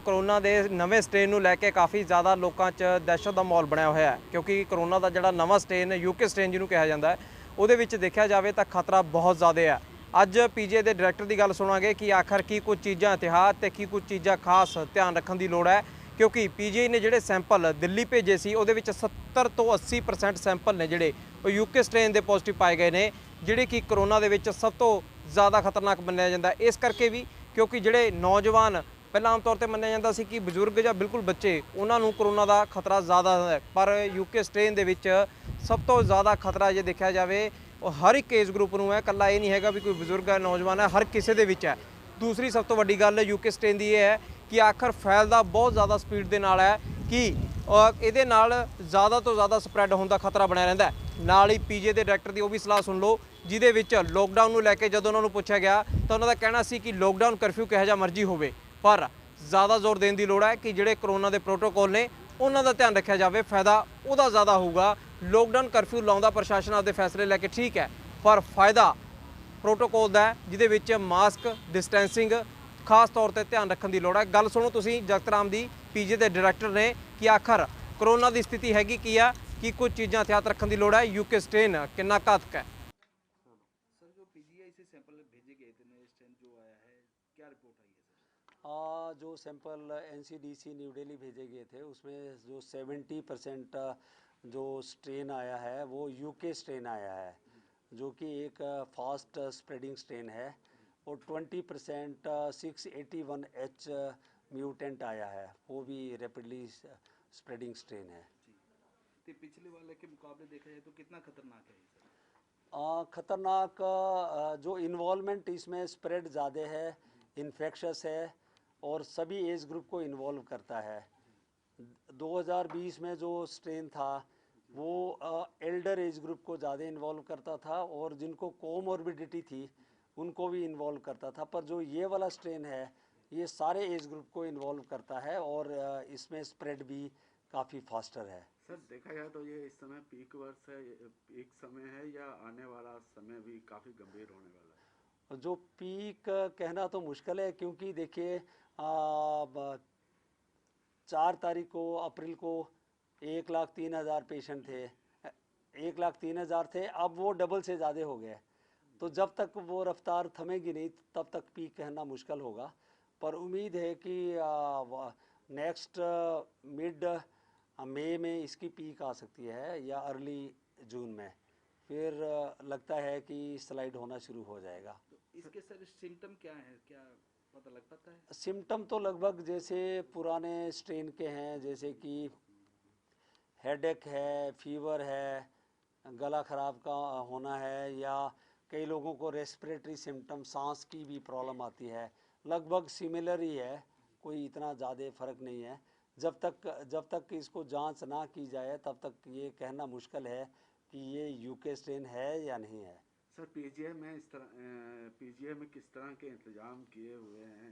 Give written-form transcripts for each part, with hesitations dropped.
Corona के नवे strain ਨੂੰ ਲੈ ਕੇ ਕਾਫੀ ਜ਼ਿਆਦਾ ਲੋਕਾਂ 'ਚ ਦਹਿਸ਼ਤ ਦਾ ਮਾਹੌਲ ਬਣਿਆ ਹੋਇਆ ਹੈ ਕਿਉਂਕਿ ਕੋਰੋਨਾ ਦਾ ਜਿਹੜਾ ਨਵਾਂ ਸਟ੍ਰੇਨ ਯੂਕੇ ਸਟ੍ਰੇਨ ਜਿਹਨੂੰ ਕਿਹਾ ਜਾਂਦਾ ਹੈ ਉਹਦੇ ਵਿੱਚ ਦੇਖਿਆ ਜਾਵੇ ਤਾਂ ਖਤਰਾ ਬਹੁਤ ਜ਼ਿਆਦਾ ਹੈ। ਅੱਜ ਪੀਜੀਆਈ ਦੇ ਡਾਇਰੈਕਟਰ ਦੀ ਗੱਲ ਸੁਣਾਂਗੇ ਕਿ ਆਖਰ ਕੀ ਕੁਝ ਚੀਜ਼ਾਂ ਇਤਿਹਾਸ ਤੇ ਕੀ ਕੁਝ ਚੀਜ਼ਾਂ ਖਾਸ ਧਿਆਨ ਰੱਖਣ ਦੀ ਲੋੜ ਹੈ ਕਿਉਂਕਿ ਪੀਜੀਆਈ ਨੇ ਜਿਹੜੇ ਸੈਂਪਲ ਦਿੱਲੀ ਭੇਜੇ ਸੀ ਉਹਦੇ ਵਿੱਚ 70 ਤੋਂ 80% ਸੈਂਪਲ ਨੇ ਜਿਹੜੇ ਉਹ ਯੂਕੇ ਸਟ੍ਰੇਨ ਦੇ ਪੋਜ਼ਿਟਿਵ ਪਾਏ ਗਏ ਨੇ ਜਿਹੜੇ ਕਿ ਕੋਰੋਨਾ ਦੇ ਵਿੱਚ ਸਭ ਤੋਂ ज़्यादा खतरनाक मन्निया जाता है। इस करके भी क्योंकि जोड़े नौजवान पहला आम तौर पर मन्निया जाता सी कि बजुर्ग या बिल्कुल बच्चे उन्होंने कोरोना का खतरा ज़्यादा है, पर यूके स्ट्रेन के सब तो ज़्यादा खतरा जे देखा जाए हर एक एज ग्रुप में है, कला ये नहीं है भी कोई बजुर्ग है नौजवान है, हर किसी के है। दूसरी सब तो वड्डी गल यूके स्ट्रेन की यह है कि आखिर फैलदा बहुत ज़्यादा स्पीड के नाल है कि ये ज़्यादा तो ज़्यादा स्प्रैड होने का खतरा बनया रहिंदा है। नाल ही पीजीआई के डायरैक्टर की वो भी सलाह सुन लो जिहदे विच लॉकडाउन नूं लैके जदों उन्होंने पूछा गया तो उन्होंने कहना सी कि लॉकडाउन कर्फ्यू किहो जिहा मर्जी होवे पर ज़्यादा जोर देने की लोड़ है कि जिहड़े कोरोना के प्रोटोकॉल ने उन्हां दा ध्यान रखा जाए, फायदा उहदा ज़्यादा होगा। लॉकडाउन कर्फ्यू लाउंदा प्रशासन आपदे फैसले लैके ठीक है पर फायदा प्रोटोकॉल दा है जिहदे विच मास्क डिस्टेंसिंग खास तौर पर ध्यान रखने की लोड़ है। गल सुनो तुसीं जगत राम दी पीजीआई के डायरैक्टर ने कि आखिर कोरोना की स्थिति हैगी की है कि कुछ चीज़ां एहतियात रखने की लोड़ है, यूके स्ट्रेन कितना घातक है। सर जो पीजीआई से सैंपल भेजे गए थे नए स्ट्रेन जो आया है क्या रिपोर्ट आई है सर? जो सैंपल एनसीडीसी न्यू दिल्ली भेजे गए थे उसमें जो 70% जो स्ट्रेन आया है वो यूके स्ट्रेन आया है जो कि एक फास्ट स्प्रेडिंग स्ट्रेन है और 20% 681H म्यूटेंट आया है वो भी रैपिडली स्प्रेडिंग स्ट्रेन है। तो पिछले वाले के मुकाबले देखा जाए तो कितना खतरनाक है ये सर? ख़तरनाक जो इन्वॉल्वमेंट इसमें स्प्रेड ज़्यादा है, इन्फेक्शस है और सभी एज ग्रुप को इन्वॉल्व करता है। 2020 में जो स्ट्रेन था वो एल्डर एज ग्रुप को ज़्यादा इन्वॉल्व करता था और जिनको कोमॉर्बिडिटी थी उनको भी इन्वॉल्व करता था, पर जो ये वाला स्ट्रेन है ये सारे एज ग्रुप को इन्वॉल्व करता है और इसमें स्प्रेड भी काफ़ी फास्टर है। सर देखा जाए तो ये इस समय पीक वर्ष है, पीक समय है या आने वाला समय भी काफ़ी गंभीर होने वाला है? जो पीक कहना तो मुश्किल है क्योंकि देखिए 4 तारीख को अप्रैल को 1,03,000 पेशेंट थे, 1,03,000 थे, अब वो डबल से ज़्यादा हो गए। तो जब तक वो रफ्तार थमेगी नहीं तब तक पीक कहना मुश्किल होगा, पर उम्मीद है कि नेक्स्ट मिड मई में इसकी पीक आ सकती है या अर्ली जून में, फिर लगता है कि स्लाइड होना शुरू हो जाएगा। तो इसके सर सिम्टम क्या है, क्या पता लग पाता है? सिम्टम तो लगभग जैसे पुराने स्ट्रेन के हैं, जैसे कि हेडेक है, फीवर है, गला ख़राब का होना है या कई लोगों को रेस्पिरेटरी सिम्टम सांस की भी प्रॉब्लम आती है, लगभग सिमिलर ही है, कोई इतना ज़्यादा फ़र्क नहीं है। जब तक इसको जांच ना की जाए तब तक ये कहना मुश्किल है कि ये यूके स्ट्रेन है या नहीं है। सर पीजीआई में किस तरह के इंतजाम किए हुए हैं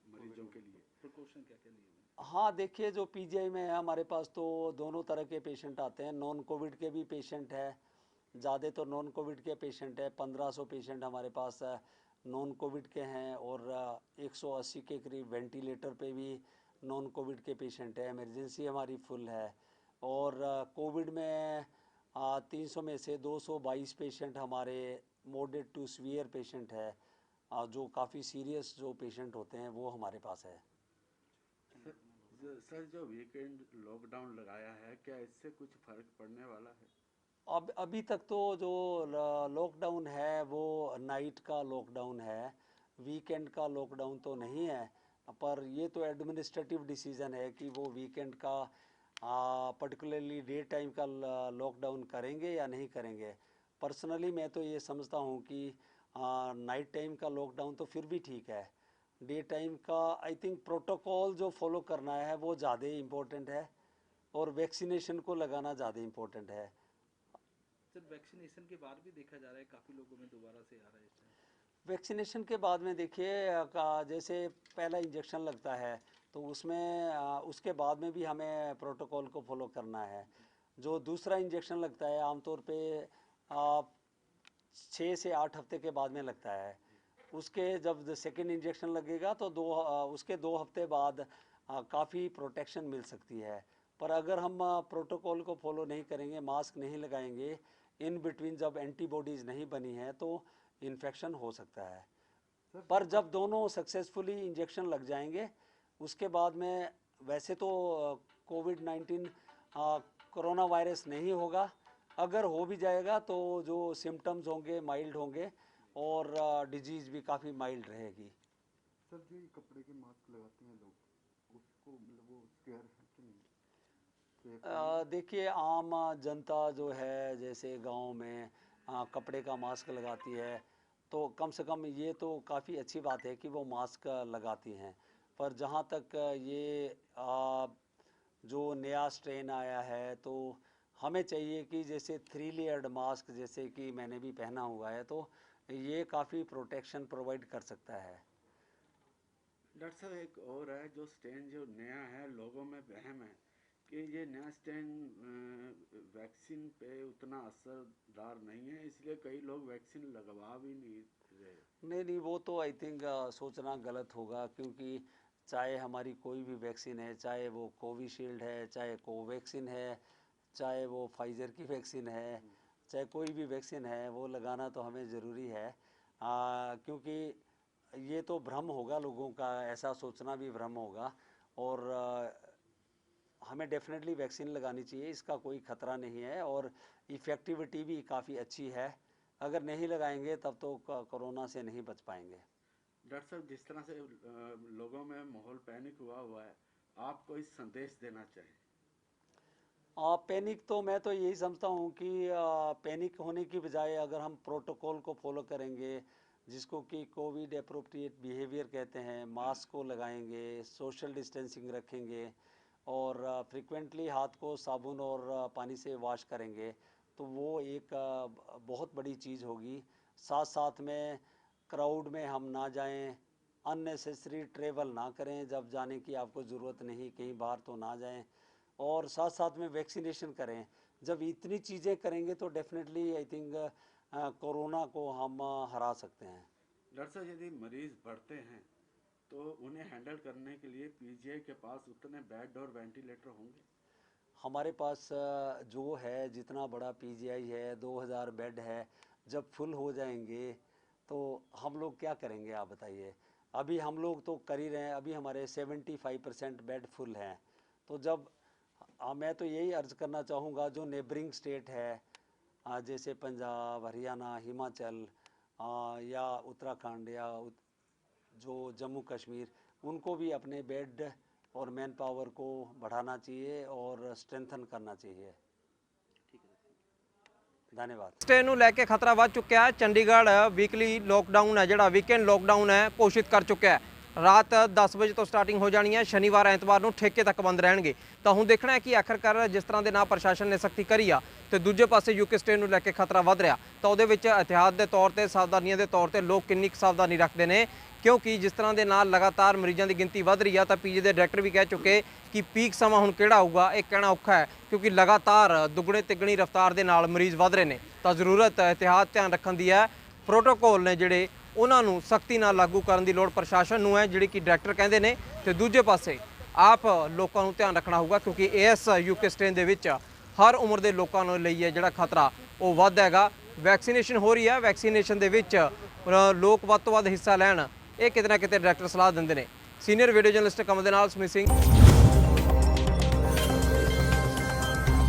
मरीजों के लिए, प्रिकॉशन क्या क्या लिए हुए हैं? हाँ देखिए, जो पीजीआई में है हमारे पास तो दोनों तरह के पेशेंट आते हैं, नॉन कोविड के भी पेशेंट है, ज़्यादा तो नॉन कोविड के पेशेंट है, 1500 पेशेंट हमारे पास नॉन कोविड के हैं और 180 के करीब वेंटिलेटर पे भी नॉन कोविड के पेशेंट है। इमरजेंसी हमारी फुल है और कोविड में 300 में से 222 पेशेंट हमारे मॉडरेट टू सीवियर पेशेंट है, जो काफ़ी सीरियस जो पेशेंट होते हैं वो हमारे पास है। सर जो वीकेंड लॉकडाउन लगाया है क्या इससे कुछ फ़र्क पड़ने वाला है? अब अभी तक तो जो लॉकडाउन है वो नाइट का लॉकडाउन है, वीकेंड का लॉकडाउन तो नहीं है, पर ये तो एडमिनिस्ट्रेटिव डिसीज़न है कि वो वीकेंड का पर्टिकुलरली डे टाइम का लॉकडाउन करेंगे या नहीं करेंगे। पर्सनली मैं तो ये समझता हूँ कि नाइट टाइम का लॉकडाउन तो फिर भी ठीक है, डे टाइम का आई थिंक प्रोटोकॉल जो फॉलो करना है वो ज़्यादा इम्पोर्टेंट है और वैक्सीनेशन को लगाना ज़्यादा इम्पोर्टेंट है। सर वैक्सीनेशन के बाद भी देखा जा रहा है काफ़ी लोगों में दोबारा से आ रहा है इस टाइम। वैक्सीनेशन के बाद में देखिए जैसे पहला इंजेक्शन लगता है तो उसमें उसके बाद में भी हमें प्रोटोकॉल को फॉलो करना है। जो दूसरा इंजेक्शन लगता है आमतौर पे 6 से 8 हफ्ते के बाद में लगता है, उसके जब सेकेंड इंजेक्शन लगेगा तो उसके 2 हफ्ते बाद काफ़ी प्रोटेक्शन मिल सकती है। पर अगर हम प्रोटोकॉल को फॉलो नहीं करेंगे, मास्क नहीं लगाएंगे, इन बिटवीन जब एंटीबॉडीज़ नहीं बनी है तो इन्फेक्शन हो सकता है। पर जब दोनों सक्सेसफुली इंजेक्शन लग जाएंगे उसके बाद में वैसे तो कोविड-19 कोरोना वायरस नहीं होगा। अगर हो भी जाएगा तो जो सिम्टम्स होंगे माइल्ड होंगे और डिजीज़ भी काफ़ी माइल्ड रहेगी। सर जो ये कपड़े के मास्क लगाते हैं लोग, उसको मतलब वो स्केयर है कि नहीं? देखिए, आम जनता जो है जैसे गांव में कपड़े का मास्क लगाती है, तो कम से कम ये तो काफ़ी अच्छी बात है कि वो मास्क लगाती हैं। पर जहाँ तक ये जो नया स्ट्रेन आया है तो हमें चाहिए कि जैसे 3 लेयर्ड मास्क जैसे कि मैंने भी पहना हुआ है, तो ये काफ़ी प्रोटेक्शन प्रोवाइड कर सकता है। डॉक्टर साहब एक और है, जो स्ट्रेन जो नया है, लोगों में वहम है कि ये नया स्ट्रेन वैक्सीन पे उतना असरदार नहीं है, इसलिए कई लोग वैक्सीन लगवा भी नहीं रहे। नहीं, वो तो आई थिंक सोचना गलत होगा, क्योंकि चाहे हमारी कोई भी वैक्सीन है, चाहे वो कोविशील्ड है, चाहे कोवैक्सीन है, चाहे वो फाइज़र की वैक्सीन है, चाहे कोई भी वैक्सीन है, वो लगाना तो हमें ज़रूरी है। क्योंकि ये तो भ्रम होगा लोगों का, ऐसा सोचना भी भ्रम होगा। और हमें डेफिनेटली वैक्सीन लगानी चाहिए, इसका कोई ख़तरा नहीं है और इफ़ेक्टिविटी भी काफ़ी अच्छी है। अगर नहीं लगाएंगे तब तो कोरोना से नहीं बच पाएंगे। डॉक्टर साहब, जिस तरह से लोगों में माहौल पैनिक हुआ है, आप कोई संदेश देना चाहें? पैनिक तो मैं तो यही समझता हूँ कि पैनिक होने की बजाय अगर हम प्रोटोकॉल को फॉलो करेंगे, जिसको कि कोविड एप्रोप्रिएट बिहेवियर कहते हैं, मास्क को लगाएंगे, सोशल डिस्टेंसिंग रखेंगे और फ्रिक्वेंटली हाथ को साबुन और पानी से वॉश करेंगे, तो वो एक बहुत बड़ी चीज़ होगी। साथ साथ में क्राउड में हम ना जाएं, अननेसेसरी ट्रेवल ना करें, जब जाने की आपको ज़रूरत नहीं कहीं बाहर तो ना जाएं, और साथ साथ में वैक्सीनेशन करें। जब इतनी चीज़ें करेंगे तो डेफिनेटली आई थिंक कोरोना को हम हरा सकते हैं। डॉक्टर साहब, यदि मरीज़ बढ़ते हैं तो उन्हें हैंडल करने के लिए पीजीआई के पास उतने बेड और वेंटिलेटर होंगे? हमारे पास जो है जितना बड़ा पीजीआई है, 2000 बेड है, जब फुल हो जाएंगे तो हम लोग क्या करेंगे आप बताइए। अभी हम लोग तो कर ही रहे हैं, अभी हमारे 75% बेड फुल हैं। तो जब मैं तो यही अर्ज़ करना चाहूँगा, जो नेबरिंग स्टेट है जैसे पंजाब, हरियाणा, हिमाचल या उत्तराखंड या जो जम्मू कश्मीर, उनको भी अपने बेड और मैन पावर को बढ़ाना चाहिए और स्ट्रेंथन करना चाहिए। धन्यवाद। स्ट्रेन ਨੂੰ ਲੈ ਕੇ ਖਤਰਾ ਵੱਧ ਚੁੱਕਿਆ ਹੈ। ਚੰਡੀਗੜ੍ਹ ਵੀਕਲੀ ਲੋਕਡਾਊਨ ਹੈ, ਜਿਹੜਾ ਵੀਕਐਂਡ ਲੋਕਡਾਊਨ ਹੈ, ਘੋਸ਼ਿਤ ਕਰ ਚੁੱਕਿਆ ਹੈ। ਰਾਤ 10 ਵਜੇ ਤੋਂ ਸਟਾਰਟਿੰਗ ਹੋ ਜਾਣੀ ਹੈ, ਸ਼ਨੀਵਾਰ ਐਤਵਾਰ ਨੂੰ ਠੇਕੇ ਤੱਕ ਬੰਦ ਰਹਿਣਗੇ। ਤਾਂ ਹੁਣ ਦੇਖਣਾ ਹੈ ਕਿ ਆਖਰਕਾਰ ਜਿਸ ਤਰ੍ਹਾਂ ਦੇ ਨਾਲ ਪ੍ਰਸ਼ਾਸਨ ਨੇ ਸਖਤੀ ਕਰੀ ਆ ਤੇ ਦੂਜੇ ਪਾਸੇ ਯੂਕੇ ਸਟ੍ਰੇਨ ਨੂੰ ਲੈ ਕੇ ਖਤਰਾ ਵੱਧ ਰਿਹਾ, ਤਾਂ ਉਹਦੇ ਵਿੱਚ ਇhtiyਾਤ ਦੇ ਤੌਰ ਤੇ, ਸਾਵਧਾਨੀਆਂ ਦੇ ਤੌਰ ਤੇ ਲੋਕ ਕਿੰਨੀ ਕੁ ਸਾਵਧਾਨੀ ਰੱਖਦੇ ਨੇ, ਕਿਉਂਕਿ ਜਿਸ ਤਰ੍ਹਾਂ ਦੇ ਨਾਲ ਲਗਾਤਾਰ ਮਰੀਜ਼ਾਂ ਦੀ ਗਿਣਤੀ ਵੱਧ ਰਹੀ ਆ, ਤਾਂ ਪੀਜੀ ਦੇ ਡਾਇਰੈਕਟਰ ਵੀ ਕਹਿ ਚੁੱਕੇ ਕਿ ਪੀਕ ਸਮਾਂ ਹੁਣ ਕਿਹੜਾ ਆਊਗਾ ਇਹ ਕਹਿਣਾ ਔਖਾ ਹੈ, ਕਿਉਂਕਿ ਲਗਾਤਾਰ ਦੁੱਗਣੇ ਤਿੱਗਣੀ ਰਫ਼ਤਾਰ ਦੇ ਨਾਲ ਮਰੀਜ਼ ਵੱਧ ਰਹੇ ਨੇ। ਤਾਂ ਜ਼ਰੂਰਤ ਇhtiyਾਤ ਧਿਆਨ ਰੱਖਣ ਦੀ ਹੈ। ਪ੍ਰੋਟੋਕੋਲ ਨੇ ਜਿਹੜੇ ਉਹਨਾਂ ਨੂੰ ਸਖਤੀ ਨਾਲ ਲਾਗੂ ਕਰਨ ਦੀ ਲੋੜ ਪ੍ਰਸ਼ਾਸਨ ਨੂੰ ਹੈ, ਜਿਹੜੀ ਕਿ ਡਾਇਰੈਕਟਰ ਕਹਿੰਦੇ ਨੇ। ਤੇ ਦੂਜੇ ਪਾਸੇ ਆਪ ਲੋਕਾਂ ਨੂੰ ਧਿਆਨ ਰੱਖਣਾ ਹੋਊਗਾ, ਕਿਉਂਕਿ ਇਸ ਯੂਕੇ ਸਟ੍ਰੇਨ ਦੇ ਵਿੱਚ ਹਰ ਉਮਰ ਦੇ ਲੋਕਾਂ ਨੂੰ ਲਈ ਹੈ ਜਿਹੜਾ ਖਤਰਾ ਉਹ ਵੱਧ ਹੈਗਾ। ਵੈਕਸੀਨੇਸ਼ਨ ਹੋ ਰਹੀ ਹੈ, ਵੈਕਸੀਨੇਸ਼ਨ ਦੇ ਵਿੱਚ ਲੋਕ ਵੱਧ ਤੋਂ ਵੱਧ ਹਿੱਸਾ ਲੈਣ, ਇਹ ਕਿਤੇ ਨਾ ਕਿਤੇ ਡਾਇਰੈਕਟਰ ਸਲਾਹ ਦਿੰਦੇ ਨੇ। ਸੀਨੀਅਰ ਵੀਡੀਓ ਜਰਨਲਿਸਟ ਕਮਲ ਦੇ ਨਾਲ ਸਮਿਤ ਸਿੰਘ।